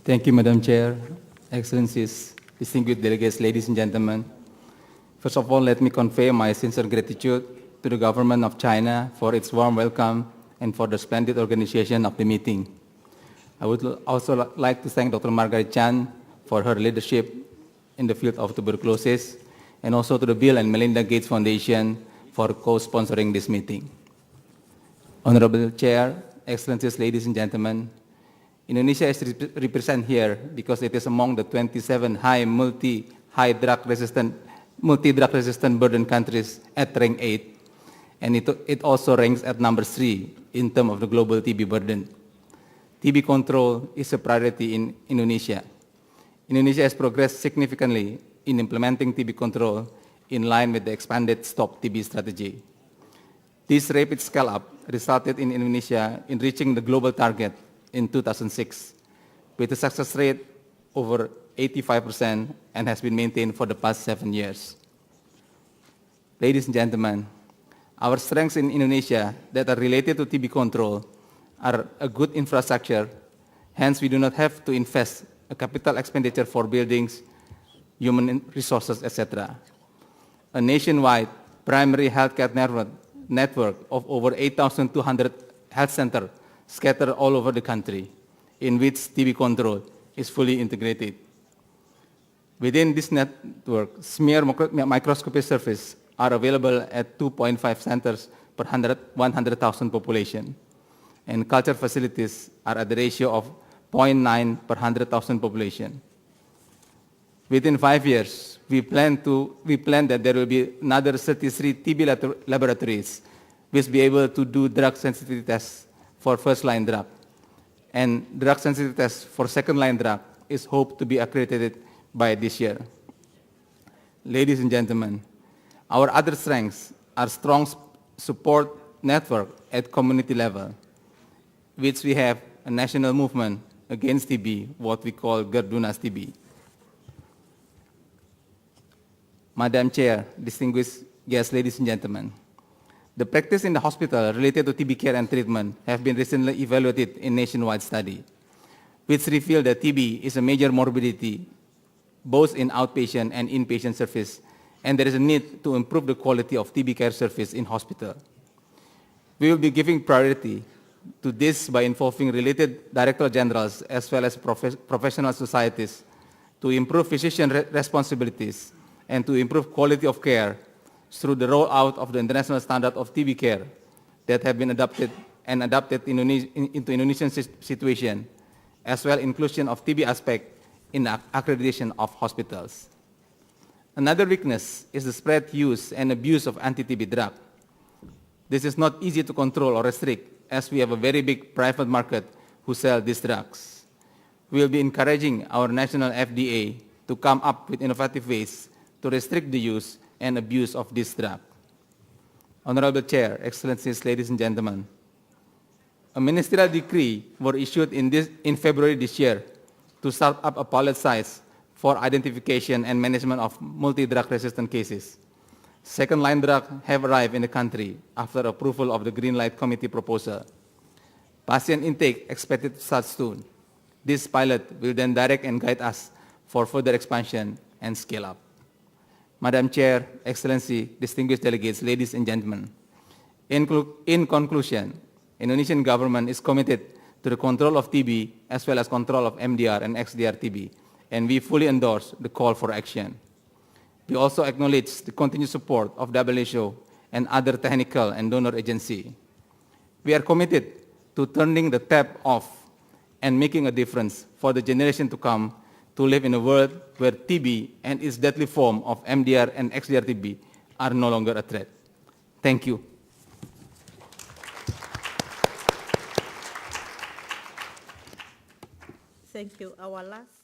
Thank you, Madam Chair, Excellencies, distinguished delegates, ladies and gentlemen. First of all, let me convey my sincere gratitude to the government of China for its warm welcome and for the splendid organization of the meeting. I would also like to thank Dr. Margaret Chan for her leadership in the field of tuberculosis, and also to the Bill and Melinda Gates Foundation for co-sponsoring this meeting. Honorable Chair, Excellencies, ladies and gentlemen, Indonesia is represented here because it is among the 27 multi-drug resistant burden countries at rank 8, and it also ranks at number 3 in terms of the global TB burden. TB control is a priority in Indonesia. Indonesia has progressed significantly in implementing TB control in line with the expanded Stop TB strategy. This rapid scale-up resulted in Indonesia in reaching the global target in 2006, with a success rate over 85% and has been maintained for the past 7 years. Ladies and gentlemen, our strengths in Indonesia that are related to TB control are a good infrastructure, hence we do not have to invest a capital expenditure for buildings, human resources, etc. A nationwide primary healthcare network of over 8,200 health centers scattered all over the country, in which TB control is fully integrated. Within this network, smear microscopy surfaces are available at 2.5 centers per 100,000 population, and culture facilities are at the ratio of 0.9 per 100,000 population. Within 5 years, we plan that there will be another 33 TB laboratories which will be able to do drug sensitivity tests for first-line drug, and drug sensitivity tests for second-line drug is hoped to be accredited by this year. Ladies and gentlemen, our other strengths are strong support network at community level, which we have a national movement against TB, what we call Gerdunas TB. Madam Chair, distinguished guests, ladies and gentlemen, the practice in the hospital related to TB care and treatment have been recently evaluated in nationwide study, which revealed that TB is a major morbidity, both in outpatient and inpatient service, and there is a need to improve the quality of TB care service in hospital. We will be giving priority to this by involving related director generals as well as professional societies to improve physician responsibilities and to improve quality of care through the rollout of the international standard of TB care that have been adopted into Indonesian situation, as well inclusion of TB aspect in accreditation of hospitals. Another weakness is the spread, use, and abuse of anti-TB drug. This is not easy to control or restrict, as we have a very big private market who sell these drugs. We will be encouraging our national FDA to come up with innovative ways to restrict the use and abuse of this drug. Honorable Chair, Excellencies, ladies and gentlemen, a ministerial decree was issued in February this year to start up a pilot site for identification and management of multi-drug resistant cases. Second-line drugs have arrived in the country after approval of the Green Light Committee proposal. Patient intake expected to start soon. This pilot will then direct and guide us for further expansion and scale up. Madam Chair, Excellency, distinguished delegates, ladies and gentlemen, in conclusion, Indonesian government is committed to the control of TB as well as control of MDR and XDR TB, and we fully endorse the call for action. We also acknowledge the continued support of WHO and other technical and donor agencies. We are committed to turning the tap off and making a difference for the generation to come to live in a world where TB and its deadly form of MDR and XDR TB are no longer a threat. Thank you. Thank you. Our last